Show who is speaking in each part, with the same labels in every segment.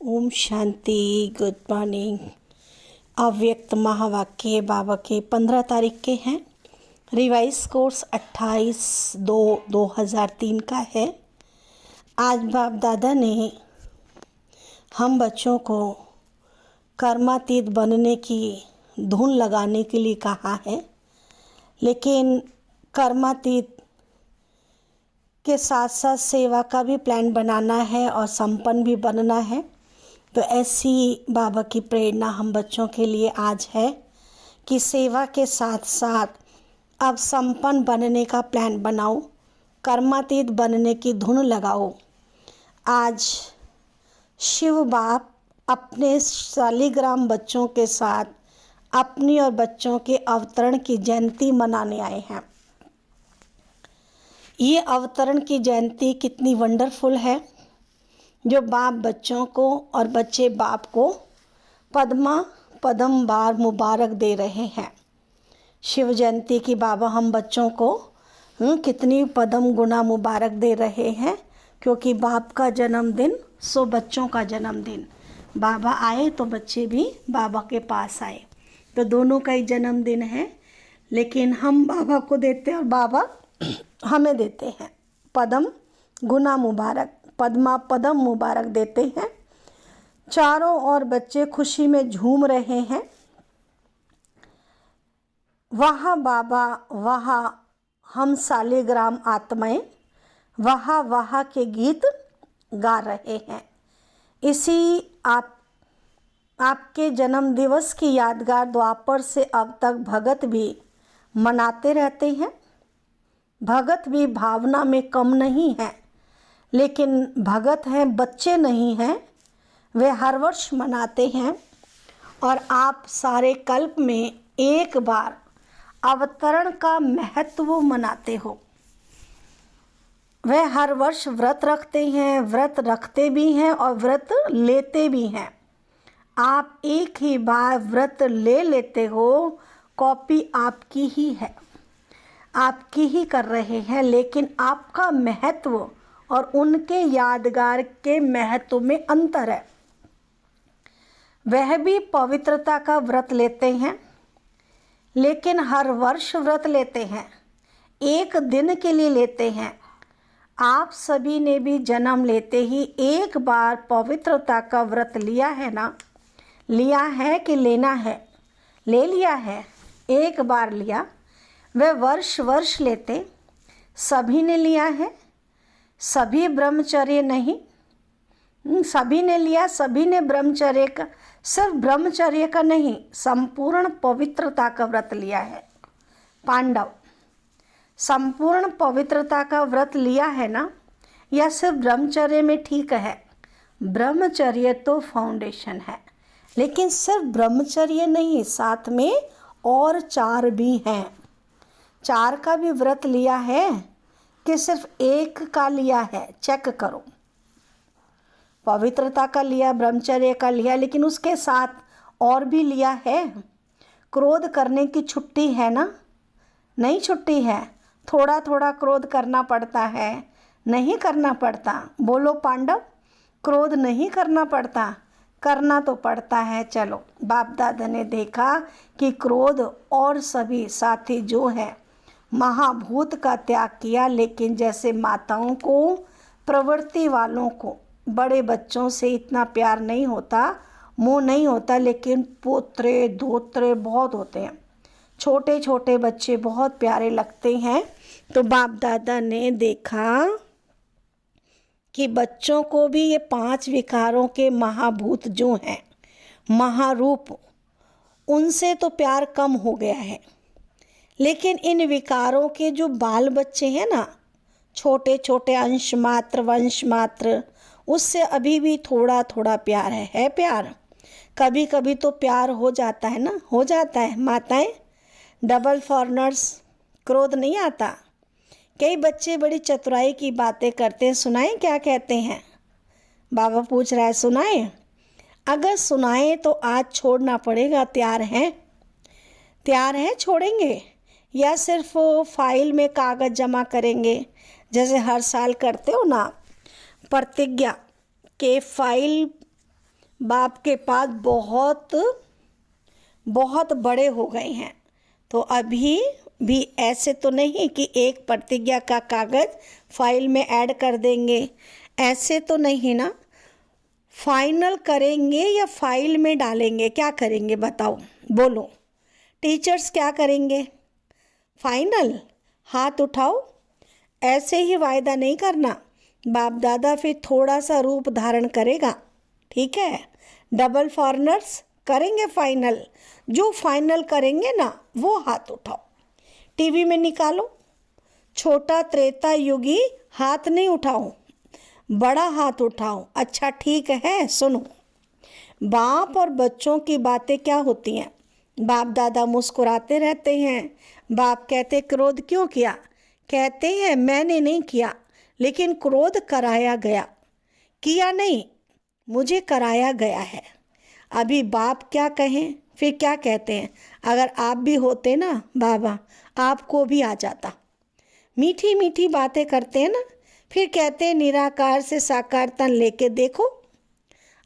Speaker 1: Om Shanti. Good morning. अव्यक्त महावाक्य बाबा के 15 तारीख के हैं। रिवाइज कोर्स 28/2/2003 का है। आज बाप दादा ने हम बच्चों को कर्मातीत बनने की धुन लगाने के लिए कहा है, लेकिन कर्मातीत के साथ साथ सेवा का भी प्लान बनाना है और संपन्न भी बनना है। तो ऐसी बाबा की प्रेरणा हम बच्चों के लिए आज है कि सेवा के साथ साथ अब संपन्न बनने का प्लान बनाओ, कर्मातीत बनने की धुन लगाओ। आज शिव बाप अपने शालिग्राम बच्चों के साथ अपनी और बच्चों के अवतरण की जयंती मनाने आए हैं। ये अवतरण की जयंती कितनी वंडरफुल है, जो बाप बच्चों को और बच्चे बाप को पदम बार मुबारक दे रहे हैं। शिव जयंती की बाबा हम बच्चों को कितनी पदम गुना मुबारक दे रहे हैं, क्योंकि बाप का जन्मदिन सो बच्चों का जन्मदिन। बाबा आए तो बच्चे भी बाबा के पास आए, तो दोनों का ही जन्मदिन है। लेकिन हम बाबा को देते हैं और बाबा हमें देते हैं पदम गुना मुबारक, पदम मुबारक देते हैं। चारों ओर बच्चे खुशी में झूम रहे हैं। वहाँ बाबा, वहाँ हम शालिग्राम आत्माएं वहाँ के गीत गा रहे हैं। इसी आपके जन्म दिवस की यादगार द्वापर से अब तक भगत भी मनाते रहते हैं। भगत भी भावना में कम नहीं है, लेकिन भगत हैं, बच्चे नहीं हैं। वे हर वर्ष मनाते हैं और आप सारे कल्प में एक बार अवतरण का महत्व मनाते हो। वे हर वर्ष व्रत रखते हैं, व्रत रखते भी हैं और व्रत लेते भी हैं। आप एक ही बार व्रत ले लेते हो, कॉपी आपकी ही है, आपकी ही कर रहे हैं, लेकिन आपका महत्व और उनके यादगार के महत्व में अंतर है। वह भी पवित्रता का व्रत लेते हैं, लेकिन हर वर्ष व्रत लेते हैं, एक दिन के लिए लेते हैं। आप सभी ने भी जन्म लेते ही एक बार पवित्रता का व्रत लिया है ना? लिया है कि लेना है? ले लिया है, एक बार लिया। वह वर्ष लेते, सभी ने लिया है। सभी ब्रह्मचर्य नहीं, सभी ने लिया, सभी ने ब्रह्मचर्य का, सिर्फ ब्रह्मचर्य का नहीं, संपूर्ण पवित्रता का व्रत लिया है। पांडव, संपूर्ण पवित्रता का व्रत लिया है ना? या सिर्फ ब्रह्मचर्य में ठीक है? ब्रह्मचर्य तो फाउंडेशन है, लेकिन सिर्फ ब्रह्मचर्य नहीं, साथ में और 4 भी हैं। 4 का भी व्रत लिया है कि सिर्फ एक का लिया है? चेक करो। पवित्रता का लिया, ब्रह्मचर्य का लिया, लेकिन उसके साथ और भी लिया है। क्रोध करने की छुट्टी है ना? नहीं छुट्टी है, थोड़ा थोड़ा क्रोध करना पड़ता है, नहीं करना पड़ता? बोलो पांडव, क्रोध नहीं करना पड़ता? करना तो पड़ता है। चलो, बाप दादा ने देखा कि क्रोध और सभी साथी जो है महाभूत का त्याग किया, लेकिन जैसे माताओं को, प्रवृत्ति वालों को बड़े बच्चों से इतना प्यार नहीं होता, मोह नहीं होता, लेकिन पोत्रे धोत्रे बहुत होते हैं। छोटे छोटे बच्चे बहुत प्यारे लगते हैं। तो बाप दादा ने देखा कि बच्चों को भी ये 5 विकारों के महाभूत जो हैं, महारूप, उनसे तो प्यार कम हो गया है। लेकिन इन विकारों के जो बाल बच्चे हैं ना, छोटे छोटे अंश मात्र, वंश मात्र, उससे अभी भी थोड़ा थोड़ा प्यार है प्यार। कभी कभी तो प्यार हो जाता है ना, हो जाता है। माताएं, डबल फॉरनर्स, क्रोध नहीं आता। कई बच्चे बड़ी चतुराई की बातें करते हैं। सुनाएं क्या कहते हैं? बाबा पूछ रहा है, सुनाएं? अगर सुनाएं तो आज छोड़ना पड़ेगा। तैयार हैं? तैयार हैं? छोड़ेंगे या सिर्फ फाइल में कागज़ जमा करेंगे, जैसे हर साल करते हो ना, प्रतिज्ञा के फाइल बाप के पास बहुत बहुत बड़े हो गए हैं, तो अभी भी ऐसे तो नहीं कि एक प्रतिज्ञा का कागज़ फाइल में ऐड कर देंगे, ऐसे तो नहीं ना। फाइनल करेंगे या फाइल में डालेंगे, क्या करेंगे बताओ, बोलो। टीचर्स क्या करेंगे? फाइनल, हाथ उठाओ। ऐसे ही वायदा नहीं करना, बाप दादा फिर थोड़ा सा रूप धारण करेगा, ठीक है। डबल फॉरनर्स करेंगे फाइनल, जो फाइनल करेंगे ना वो हाथ उठाओ। टीवी में निकालो, छोटा त्रेता युगी हाथ नहीं उठाओ, बड़ा हाथ उठाओ। अच्छा ठीक है, सुनो। बाप और बच्चों की बातें क्या होती हैं? बाप दादा मुस्कुराते रहते हैं। बाप कहते क्रोध क्यों किया? कहते हैं मैंने नहीं किया, लेकिन क्रोध कराया गया। किया नहीं, मुझे कराया गया है। अभी बाप क्या कहें, फिर क्या कहते हैं? अगर आप भी होते ना बाबा, आपको भी आ जाता। मीठी मीठी बातें करते हैं ना, फिर कहते हैं निराकार से साकार तन लेके देखो।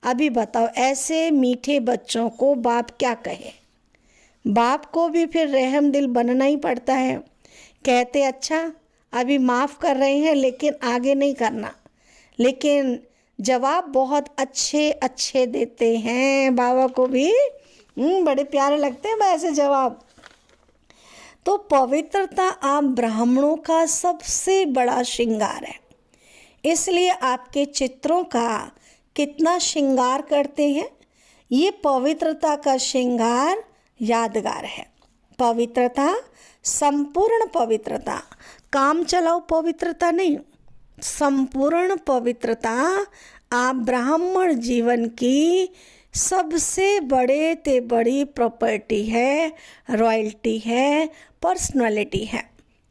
Speaker 1: अभी बताओ, ऐसे मीठे बच्चों को बाप क्या कहे? बाप को भी फिर रहम दिल बनना ही पड़ता है। कहते अच्छा अभी माफ़ कर रहे हैं, लेकिन आगे नहीं करना। लेकिन जवाब बहुत अच्छे अच्छे देते हैं, बाबा को भी बड़े प्यारे लगते हैं ऐसे जवाब। तो पवित्रता आप ब्राह्मणों का सबसे बड़ा श्रृंगार है, इसलिए आपके चित्रों का कितना श्रृंगार करते हैं। ये पवित्रता का श्रृंगार यादगार है। पवित्रता, संपूर्ण पवित्रता, काम चलाओ पवित्रता नहीं, संपूर्ण पवित्रता आप ब्राह्मण जीवन की सबसे बड़े ते बड़ी प्रॉपर्टी है, रॉयल्टी है, पर्सनालिटी है।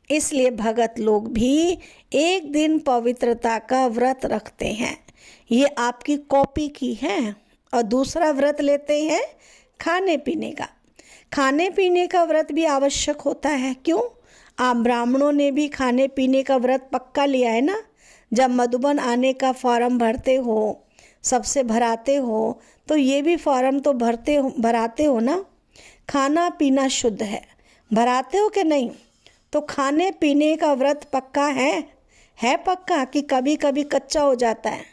Speaker 1: इसलिए भगत लोग भी एक दिन पवित्रता का व्रत रखते हैं, ये आपकी कॉपी की है। और दूसरा व्रत लेते हैं खाने पीने का। खाने पीने का व्रत भी आवश्यक होता है। क्यों? आप ब्राह्मणों ने भी खाने पीने का व्रत पक्का लिया है ना। जब मधुबन आने का फॉर्म भरते हो, सबसे भराते हो, तो ये भी फॉर्म तो भराते हो ना। खाना पीना शुद्ध है, भराते हो कि नहीं? तो खाने पीने का व्रत पक्का है पक्का कि कभी कभी कच्चा हो जाता है?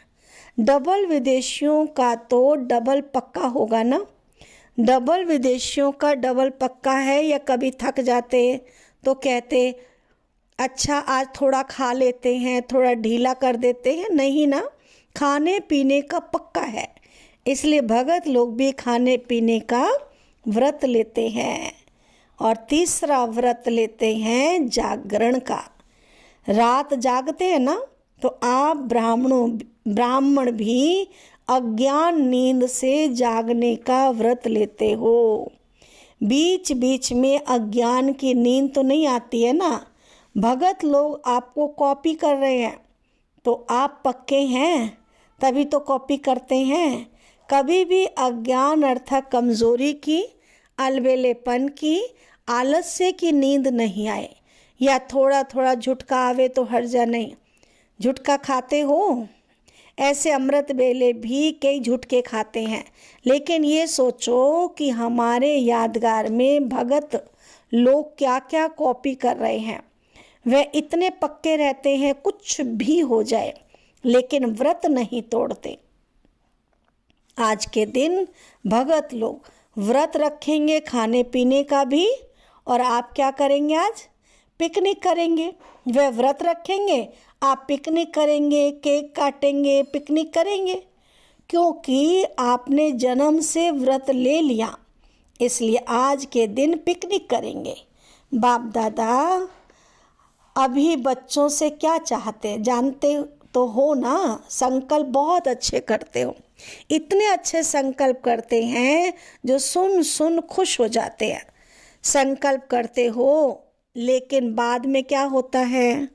Speaker 1: डबल विदेशियों का तो डबल पक्का होगा ना। डबल विदेशियों का डबल पक्का है, या कभी थक जाते तो कहते अच्छा आज थोड़ा खा लेते हैं, थोड़ा ढीला कर देते हैं? नहीं ना, खाने पीने का पक्का है। इसलिए भगत लोग भी खाने पीने का व्रत लेते हैं। और तीसरा व्रत लेते हैं जागरण का। रात जागते हैं ना, तो आप ब्राह्मण भी अज्ञान नींद से जागने का व्रत लेते हो। बीच बीच में अज्ञान की नींद तो नहीं आती है ना। भगत लोग आपको कॉपी कर रहे हैं, तो आप पक्के हैं तभी तो कॉपी करते हैं। कभी भी अज्ञान अर्थात कमज़ोरी की, अलबेलेपन की, आलस्य की नींद नहीं आए, या थोड़ा थोड़ा झुटका आवे तो हर्जा नहीं। झुटका खाते हो? ऐसे अमृत बेले भी कई झुटके खाते हैं, लेकिन ये सोचो कि हमारे यादगार में भगत लोग क्या क्या कॉपी कर रहे हैं। वे इतने पक्के रहते हैं कुछ भी हो जाए, लेकिन व्रत नहीं तोड़ते। आज के दिन भगत लोग व्रत रखेंगे खाने पीने का भी, और आप क्या करेंगे? आज पिकनिक करेंगे। वे व्रत रखेंगे, आप पिकनिक करेंगे, केक काटेंगे, पिकनिक करेंगे, क्योंकि आपने जन्म से व्रत ले लिया। इसलिए आज के दिन पिकनिक करेंगे। बाप दादा अभी बच्चों से क्या चाहते हैं जानते तो हो ना। संकल्प बहुत अच्छे करते हो, इतने अच्छे संकल्प करते हैं जो सुन सुन खुश हो जाते हैं। संकल्प करते हो, लेकिन बाद में क्या होता है?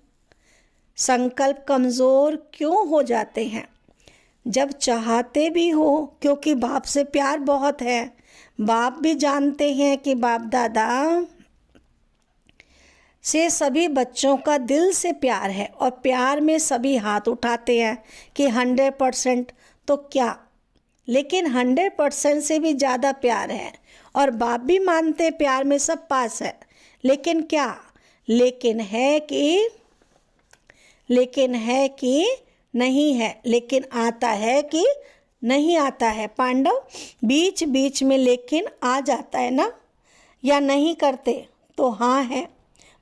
Speaker 1: संकल्प कमज़ोर क्यों हो जाते हैं? जब चाहते भी हो, क्योंकि बाप से प्यार बहुत है। बाप भी जानते हैं कि बाप दादा से सभी बच्चों का दिल से प्यार है, और प्यार में सभी हाथ उठाते हैं कि 100%। तो क्या लेकिन 100% से भी ज़्यादा प्यार है। और बाप भी मानते प्यार में सब पास है, लेकिन क्या, लेकिन है कि नहीं है, लेकिन आता है कि नहीं आता है। पांडव, बीच बीच में लेकिन आ जाता है ना, या नहीं करते? तो हाँ है।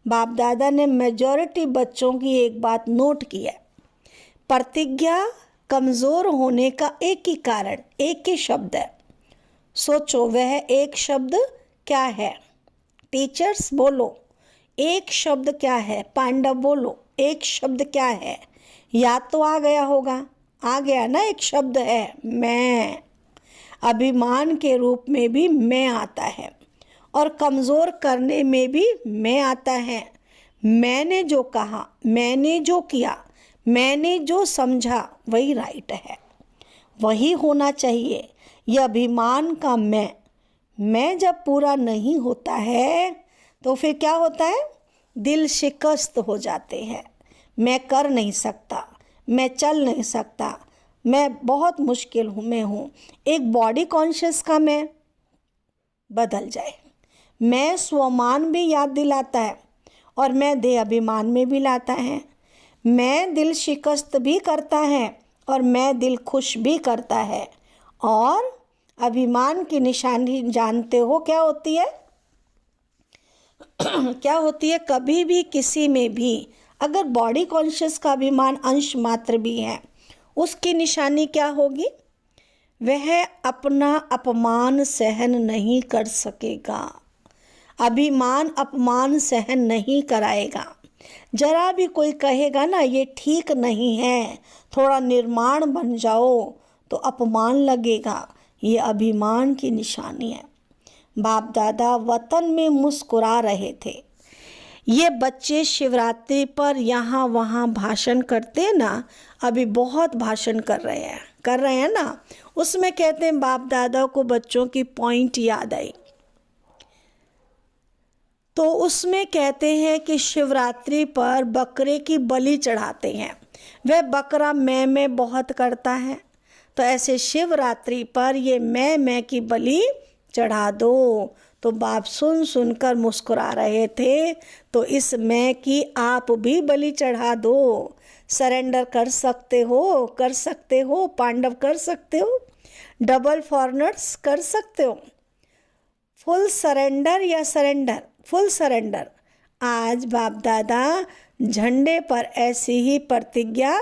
Speaker 1: बाप दादा ने मेजॉरिटी बच्चों की एक बात नोट की है, प्रतिज्ञा कमज़ोर होने का एक ही कारण, एक ही शब्द है। सोचो वह एक शब्द क्या है? टीचर्स बोलो, एक शब्द क्या है? पांडव बोलो, एक शब्द क्या है? याद तो आ गया होगा, आ गया ना, एक शब्द है मैं। अभिमान के रूप में भी मैं आता है, और कमज़ोर करने में भी मैं आता है। मैंने जो कहा, मैंने जो किया, मैंने जो समझा, वही राइट है, वही होना चाहिए। यह अभिमान का मैं जब पूरा नहीं होता है तो फिर क्या होता है? दिल शिकस्त हो जाते हैं। मैं कर नहीं सकता, मैं चल नहीं सकता, मैं बहुत मुश्किल में हूँ। एक बॉडी कॉन्शियस का मैं बदल जाए। मैं स्वमान भी याद दिलाता है, और मैं देह अभिमान में भी लाता है। मैं दिल शिकस्त भी करता है, और मैं दिल खुश भी करता है। और अभिमान की निशानी जानते हो क्या होती है? क्या होती है? कभी भी किसी में भी अगर बॉडी कॉन्शियस का अभिमान अंश मात्र भी है, उसकी निशानी क्या होगी? वह अपना अपमान सहन नहीं कर सकेगा। अभिमान अपमान सहन नहीं कराएगा। जरा भी कोई कहेगा ना ये ठीक नहीं है, थोड़ा निर्माण बन जाओ, तो अपमान लगेगा। ये अभिमान की निशानी है। बाप दादा वतन में मुस्कुरा रहे थे। ये बच्चे शिवरात्रि पर यहाँ वहाँ भाषण करते हैं ना, अभी बहुत भाषण कर रहे हैं ना, उसमें कहते हैं बाप दादा को बच्चों की पॉइंट याद आई। तो उसमें कहते हैं कि शिवरात्रि पर बकरे की बलि चढ़ाते हैं। वह बकरा मैं बहुत करता है, तो ऐसे शिवरात्रि पर ये मैं की बलि चढ़ा दो। तो बाप सुनकर मुस्कुरा रहे थे। तो इस मैं की आप भी बलि चढ़ा दो। सरेंडर कर सकते हो पांडव, कर सकते हो, डबल फॉरनर्स कर सकते हो, फुल सरेंडर या सरेंडर, फुल सरेंडर। आज बाप दादा झंडे पर ऐसी ही प्रतिज्ञा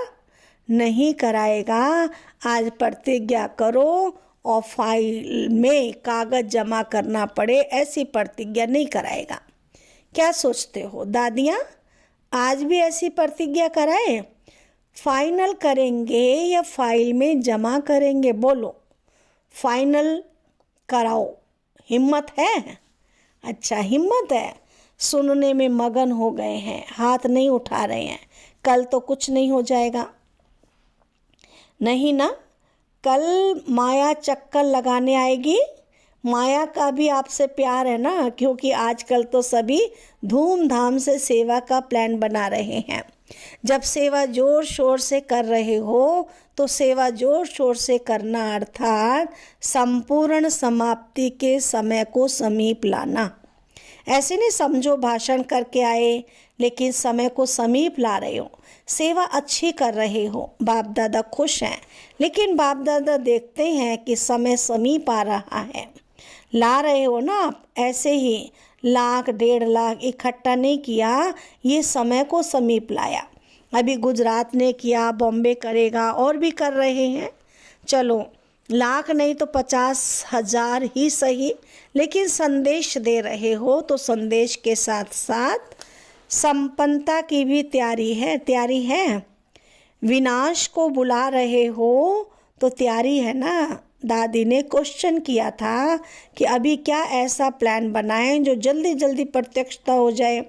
Speaker 1: नहीं कराएगा। आज प्रतिज्ञा करो और फाइल में कागज़ जमा करना पड़े, ऐसी प्रतिज्ञा नहीं कराएगा। क्या सोचते हो दादियाँ? आज भी ऐसी प्रतिज्ञा कराए? फाइनल करेंगे या फाइल में जमा करेंगे? बोलो, फाइनल कराओ। हिम्मत है? अच्छा, हिम्मत है। सुनने में मगन हो गए हैं, हाथ नहीं उठा रहे हैं। कल तो कुछ नहीं हो जाएगा, नहीं ना? कल माया चक्कर लगाने आएगी। माया का भी आपसे प्यार है ना, क्योंकि आजकल तो सभी धूमधाम से सेवा का प्लान बना रहे हैं। जब सेवा जोर शोर से कर रहे हो तो सेवा जोर शोर से करना अर्थात संपूर्ण समाप्ति के समय को समीप लाना। ऐसे नहीं समझो भाषण करके आए लेकिन समय को समीप ला रहे हो, सेवा अच्छी कर रहे हो, बाप दादा खुश हैं। लेकिन बाप दादा देखते हैं कि समय समीप आ रहा है। ला रहे हो ना आप, ऐसे ही 1,00,000 1.5 लाख इकट्ठा नहीं किया, ये समय को समीप लाया। अभी गुजरात ने किया, बॉम्बे करेगा, और भी कर रहे हैं। चलो, लाख नहीं तो 50,000 ही सही, लेकिन संदेश दे रहे हो तो संदेश के साथ साथ संपन्नता की भी तैयारी है। विनाश को बुला रहे हो तो तैयारी है ना। दादी ने क्वेश्चन किया था कि अभी क्या ऐसा प्लान बनाएं जो जल्दी जल्दी प्रत्यक्षता हो जाए।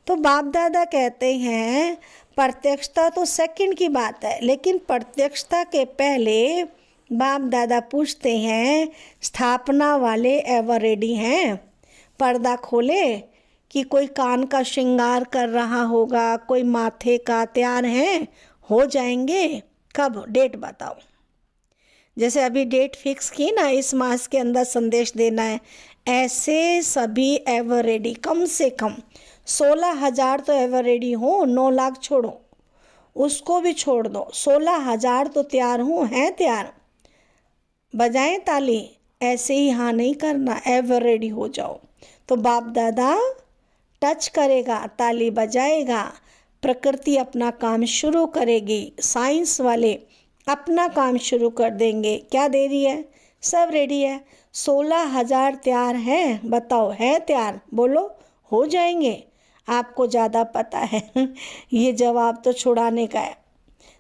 Speaker 1: तो बाप दादा कहते हैं प्रत्यक्षता तो सेकंड की बात है, लेकिन प्रत्यक्षता के पहले बाप दादा पूछते हैं स्थापना वाले एवर रेडी हैं? पर्दा खोले कि कोई कान का श्रृंगार कर रहा होगा, कोई माथे का तैयार है, हो जाएंगे? कब? डेट बताओ। जैसे अभी डेट फिक्स की ना, इस मास के अंदर संदेश देना है, ऐसे सभी एवर रेडी। कम से कम 16,000 तो एवर रेडी हो, 9 लाख छोड़ो, उसको भी छोड़ दो, 16,000 तो तैयार हो, हैं तैयार, बजाएं ताली। ऐसे ही हाँ नहीं करना, एवर रेडी हो जाओ। तो बाप दादा टच करेगा, ताली बजाएगा, प्रकृति अपना काम शुरू करेगी, साइंस वाले अपना काम शुरू कर देंगे। क्या देरी है, सब रेडी है। 16,000 तैयार हैं, बताओ है तैयार, बोलो हो जाएंगे। आपको ज़्यादा पता है ये जवाब तो छुड़ाने का है।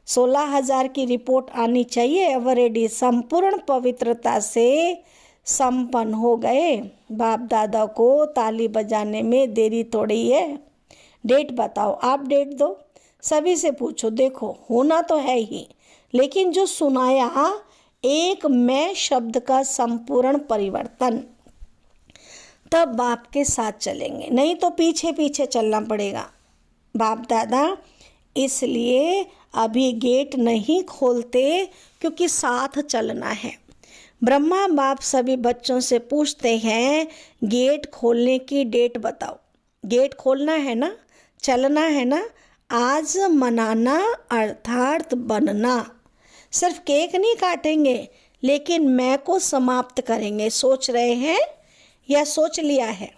Speaker 1: 16,000 की रिपोर्ट आनी चाहिए, एवर रेडी, संपूर्ण पवित्रता से संपन्न हो गए। बाप दादा को ताली बजाने में देरी थोड़ी है। डेट बताओ, आप डेट दो, सभी से पूछो, देखो होना तो है ही, लेकिन जो सुनाया एक मैं शब्द का संपूर्ण परिवर्तन, तब बाप के साथ चलेंगे, नहीं तो पीछे पीछे चलना पड़ेगा। बाप दादा इसलिए अभी गेट नहीं खोलते, क्योंकि साथ चलना है। ब्रह्मा बाप सभी बच्चों से पूछते हैं, गेट खोलने की डेट बताओ। गेट खोलना है ना, चलना है ना, आज मनाना अर्थात बनना। सिर्फ केक नहीं काटेंगे, लेकिन मैं को समाप्त करेंगे। सोच रहे हैं या सोच लिया है?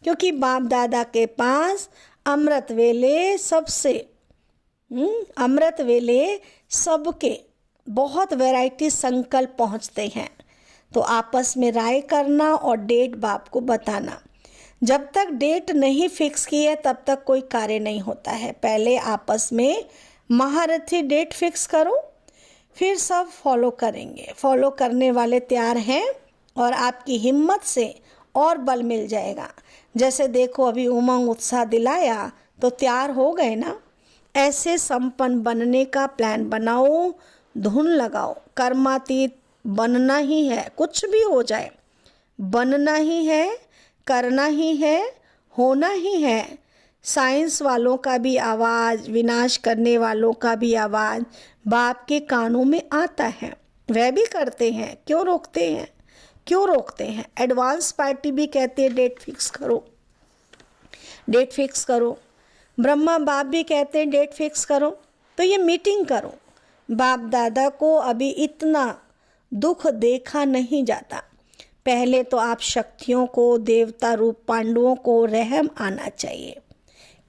Speaker 1: क्योंकि बाप दादा के पास अमृत वेले सबके बहुत वैरायटी संकल्प पहुंचते हैं। तो आपस में राय करना और डेट बाप को बताना। जब तक डेट नहीं फिक्स की है तब तक कोई कार्य नहीं होता है। पहले आपस में महारथी डेट फिक्स करो, फिर सब फॉलो करेंगे। फॉलो करने वाले तैयार हैं और आपकी हिम्मत से और बल मिल जाएगा। जैसे देखो अभी उमंग उत्साह दिलाया तो तैयार हो गए ना। ऐसे संपन्न बनने का प्लान बनाओ, धुन लगाओ। कर्मातीत बनना ही है, कुछ भी हो जाए बनना ही है, करना ही है, होना ही है। साइंस वालों का भी आवाज़, विनाश करने वालों का भी आवाज़ बाप के कानों में आता है, वह भी करते हैं। क्यों रोकते हैं? एडवांस पार्टी भी कहते हैं डेट फिक्स करो। ब्रह्मा बाप भी कहते हैं डेट फिक्स करो। तो ये मीटिंग करो। बाप दादा को अभी इतना दुख देखा नहीं जाता। पहले तो आप शक्तियों को, देवता रूप पांडवों को रहम आना चाहिए।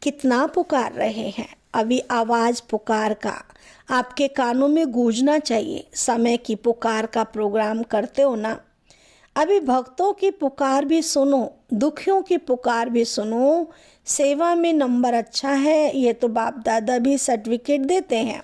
Speaker 1: कितना पुकार रहे हैं, अभी आवाज़ पुकार का आपके कानों में गूंजना चाहिए। समय की पुकार का प्रोग्राम करते हो ना, अभी भक्तों की पुकार भी सुनो, दुखियों की पुकार भी सुनो। सेवा में नंबर अच्छा है, ये तो बाप दादा भी सर्टिफिकेट देते हैं।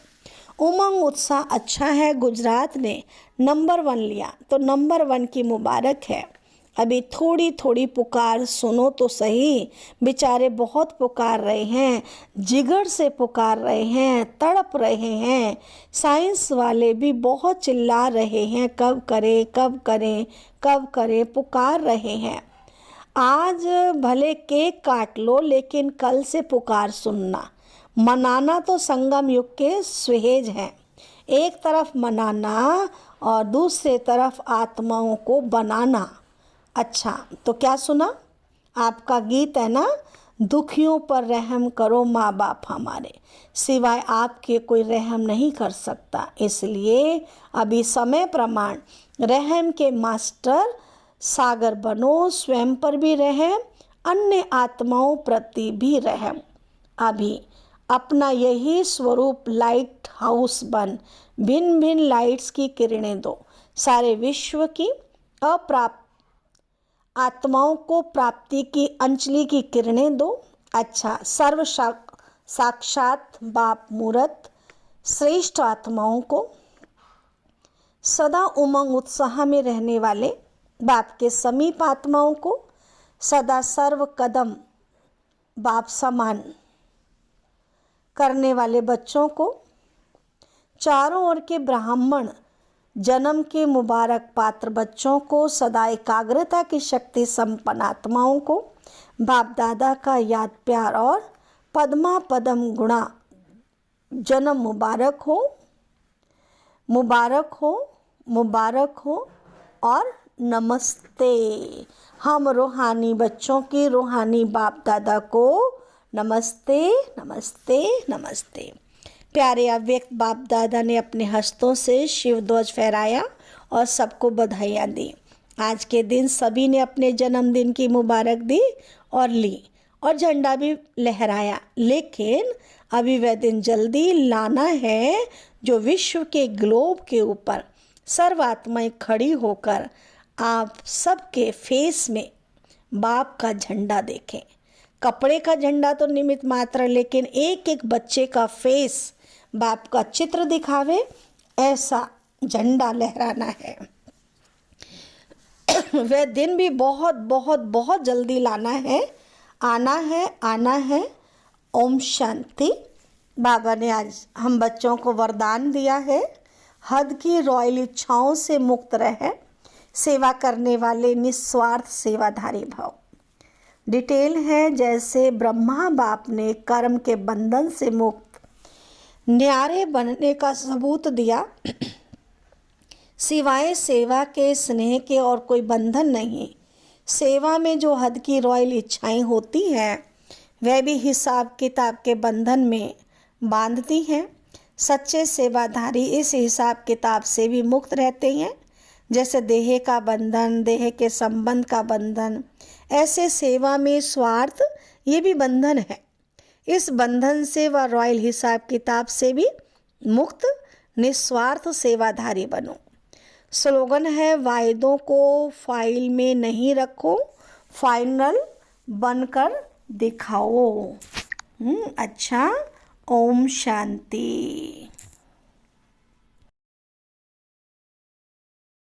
Speaker 1: उमंग उत्साह अच्छा है, गुजरात ने नंबर 1 लिया, तो नंबर 1 की मुबारक है। अभी थोड़ी थोड़ी पुकार सुनो तो सही। बेचारे बहुत पुकार रहे हैं, जिगर से पुकार रहे हैं, तड़प रहे हैं। साइंस वाले भी बहुत चिल्ला रहे हैं, कब करें, पुकार रहे हैं। आज भले केक काट लो, लेकिन कल से पुकार सुनना। मनाना तो संगम युग के सुहेज हैं। एक तरफ मनाना और दूसरे तरफ आत्माओं को बनाना। अच्छा, तो क्या सुना? आपका गीत है ना, दुखियों पर रहम करो माँ बाप हमारे, सिवाय आपके कोई रहम नहीं कर सकता। इसलिए अभी समय प्रमाण रहम के मास्टर सागर बनो। स्वयं पर भी रहम, अन्य आत्माओं प्रति भी रहम। अभी अपना यही स्वरूप लाइट हाउस बन, भिन्न भिन्न लाइट्स की किरणें दो। सारे विश्व की अप्राप्त आत्माओं को प्राप्ति की अंजलि की किरणें दो। अच्छा, सर्व साक्षात बाप मूर्त श्रेष्ठ आत्माओं को, सदा उमंग उत्साह में रहने वाले बाप के समीप आत्माओं को, सदा सर्व कदम बाप समान करने वाले बच्चों को, चारों ओर के ब्राह्मण जन्म के मुबारक पात्र बच्चों को, सदा एकाग्रता की शक्ति संपन्न आत्माओं को बाप दादा का याद प्यार और पद्मा पदम गुणा जन्म मुबारक हो। मुबारक हो और नमस्ते। हम रूहानी बच्चों की रूहानी बाप दादा को नमस्ते नमस्ते नमस्ते। प्यारे अव्यक्त बाप दादा ने अपने हस्तों से शिव ध्वज फहराया और सबको बधाइयाँ दी। आज के दिन सभी ने अपने जन्मदिन की मुबारक दी और ली और झंडा भी लहराया, लेकिन अभी वह दिन जल्दी लाना है जो विश्व के ग्लोब के ऊपर सर्वात्माएं खड़ी होकर आप सबके फेस में बाप का झंडा देखें। कपड़े का झंडा तो निमित्त मात्र, लेकिन एक एक बच्चे का फेस बाप का चित्र दिखावे, ऐसा झंडा लहराना है। वह दिन भी बहुत बहुत बहुत जल्दी लाना है, आना है। ओम शांति। बाबा ने आज हम बच्चों को वरदान दिया है, हद की रॉयल इच्छाओं से मुक्त रहे, सेवा करने वाले निस्वार्थ सेवाधारी भाव। डिटेल है, जैसे ब्रह्मा बाप ने कर्म के बंधन से मुक्त न्यारे बनने का सबूत दिया, सिवाय सेवा के स्नेह के और कोई बंधन नहीं। सेवा में जो हद की रॉयल इच्छाएं होती हैं वह भी हिसाब किताब के बंधन में बांधती हैं। सच्चे सेवाधारी इस हिसाब किताब से भी मुक्त रहते हैं, जैसे देह का बंधन, देह के संबंध का बंधन। ऐसे सेवा में स्वार्थ ये भी बंधन है। इस बंधन से व रॉयल हिसाब किताब से भी मुक्त निस्वार्थ सेवाधारी बनो। स्लोगन है, वायदों को फाइल में नहीं रखो, फाइनल बनकर दिखाओ। अच्छा, ओम शांति।